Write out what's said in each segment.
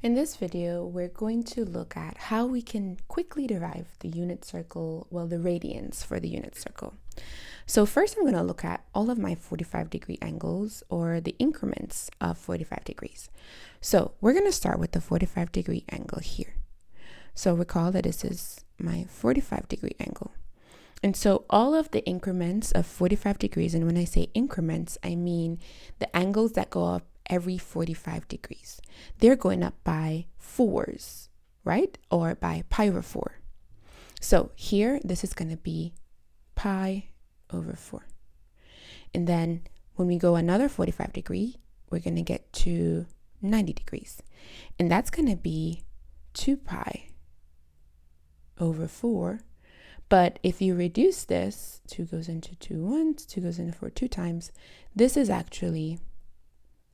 In this video, we're going to look at how we can quickly derive the unit circle, well, the radians for the unit circle. So first I'm going to look at all of my 45-degree angles, or the increments of 45 degrees. So we're going to start with the 45-degree angle here. So recall that this is my 45-degree angle. And so all of the increments of 45 degrees, and when I say increments, I mean the angles that go up every 45 degrees. They're going up by 4s, right? Or by pi over 4. So here, this is going to be pi over 4. And then when we go another 45 degree, we're going to get to 90 degrees. And that's going to be 2 pi over 4. But if you reduce this, 2 goes into 2 once, 2 goes into 4 2 times, this is actually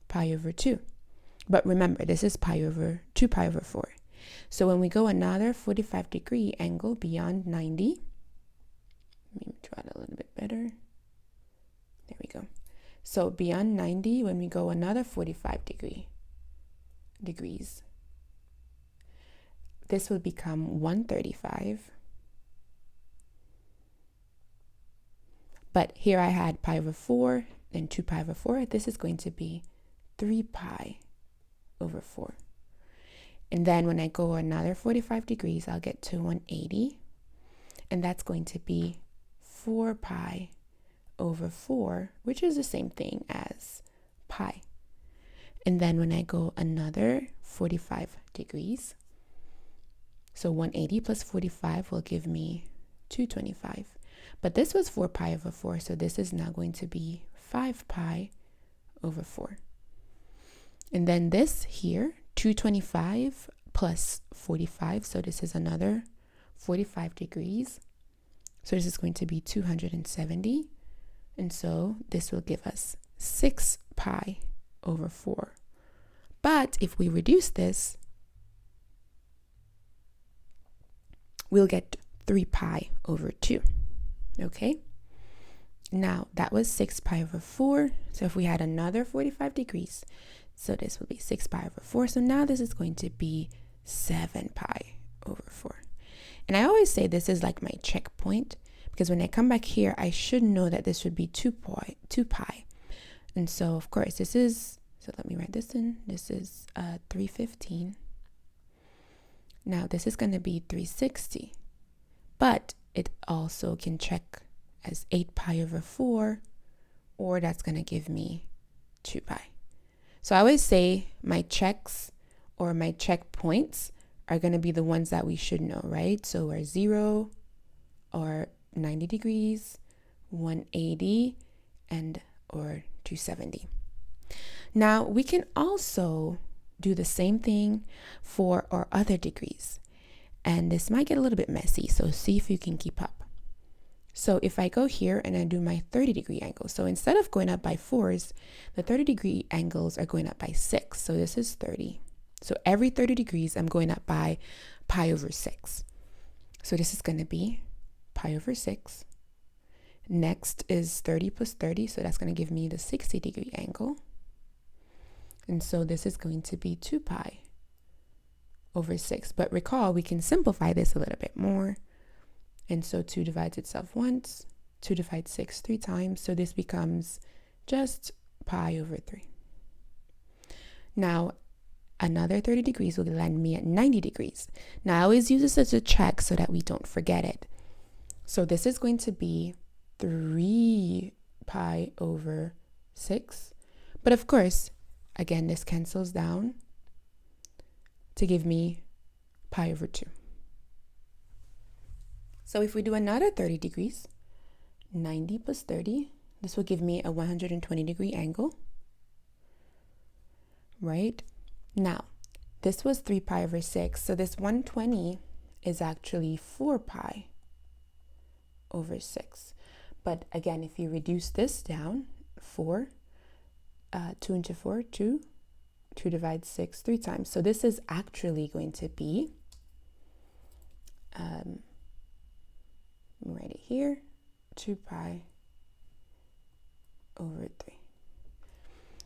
pi over 2. But remember, this is 2 pi over 4. So when we go another 45-degree angle beyond 90, let me try it a little bit better. There we go. So beyond 90, when we go another 45 degrees, this will become 135. But here I had pi over 4, then 2 pi over 4. This is going to be 3 pi over 4. And then when I go another 45 degrees, I'll get to 180. And that's going to be 4 pi over 4, which is the same thing as pi. And then when I go another 45 degrees, so 180 plus 45 will give me 225. But this was 4 pi over 4, so this is now going to be 5 pi over 4. And then this here, 225 plus 45, so this is another 45 degrees. So this is going to be 270. And so this will give us 6 pi over 4. But if we reduce this, we'll get 3 pi over 2. Okay, now that was 6 pi over 4. So if we had another 45 degrees, so this will be 6 pi over 4. So now this is going to be 7 pi over 4. And I always say this is like my checkpoint, because when I come back here, I should know that this would be 2 pi. And so, of course, this is, so let me write this in. This is 315. Now this is going to be 360. But it also can check as 8 pi over 4, or that's going to give me 2 pi. So I always say my checks or my checkpoints are going to be the ones that we should know, right? So we're 0 or 90 degrees, 180, and or 270. Now we can also do the same thing for our other degrees. And this might get a little bit messy, so see if you can keep up. So if I go here and I do my 30-degree angle, so instead of going up by 4s, the 30-degree angles are going up by 6. So this is 30. So every 30 degrees, I'm going up by pi over 6. So this is going to be pi over 6. Next is 30 plus 30, so that's going to give me the 60-degree angle. And so this is going to be 2 pi over 6. But recall, we can simplify this a little bit more. And so 2 divides itself once, 2 divides 6 3 times. So this becomes just pi over 3. Now, another 30 degrees will land me at 90 degrees. Now, I always use this as a check so that we don't forget it. So this is going to be 3 pi over 6. But of course, again, this cancels down to give me pi over 2. So if we do another 30 degrees, 90 plus 30, this will give me a 120-degree angle, right? Now, this was 3 pi over 6, so this 120 is actually 4 pi over 6. But again, if you reduce this down, 4, 2 into 4, 2. 2 divides 6 3 times. So this is actually going to be, let me write it here, 2 pi over 3.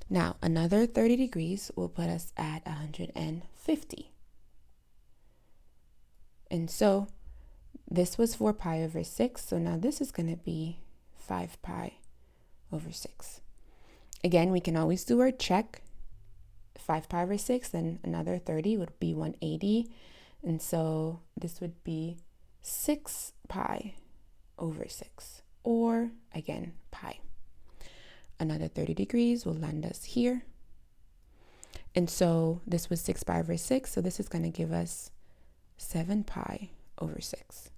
Now, another 30 degrees will put us at 150. And so this was 4 pi over 6. So now this is going to be 5 pi over 6. Again, we can always do our check. 5 pi over 6, then another 30 would be 180. And so this would be 6 pi over 6. Or, again, pi. Another 30 degrees will land us here. And so this was 6 pi over 6. So this is going to give us 7 pi over 6.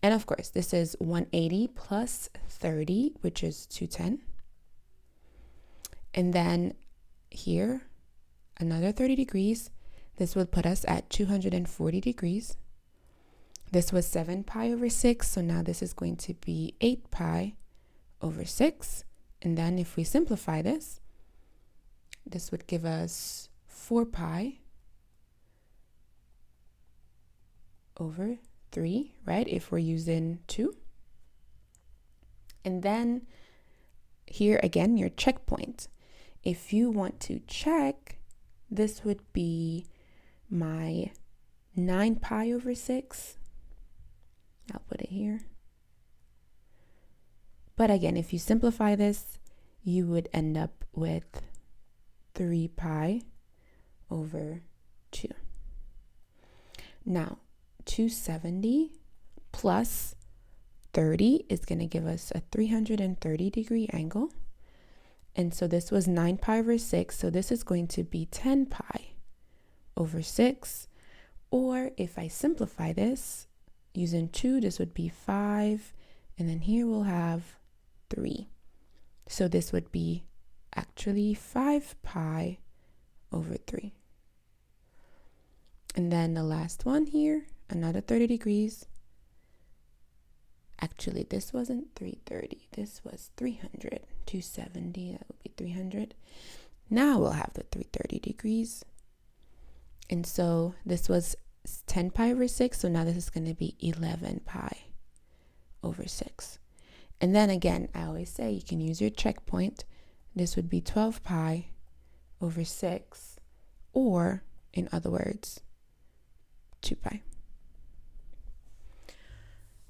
And of course, this is 180 plus 30, which is 210. And then here, another 30 degrees. This would put us at 240 degrees. This was 7 pi over 6. So now this is going to be 8 pi over 6. And then if we simplify this, this would give us 4 pi over 3, right? If we're using 2. And then here again, your checkpoint. If you want to check, this would be my 9 pi over 6. I'll put it here. But again, if you simplify this, you would end up with 3 pi over 2. Now, 270 plus 30 is going to give us a 330 degree angle. And so this was 9 pi over 6. So this is going to be 10 pi over 6. Or if I simplify this using 2, this would be 5. And then here we'll have 3. So this would be actually 5 pi over 3. And then the last one here, another 30 degrees. Actually, this wasn't 330. This was 300. 270, that would be 300. Now we'll have the 330 degrees. And so this was 10 pi over 6. So now this is going to be 11 pi over 6. And then again, I always say you can use your checkpoint. This would be 12 pi over 6. Or, in other words, 2 pi.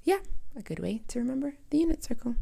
Yeah, a good way to remember the unit circle.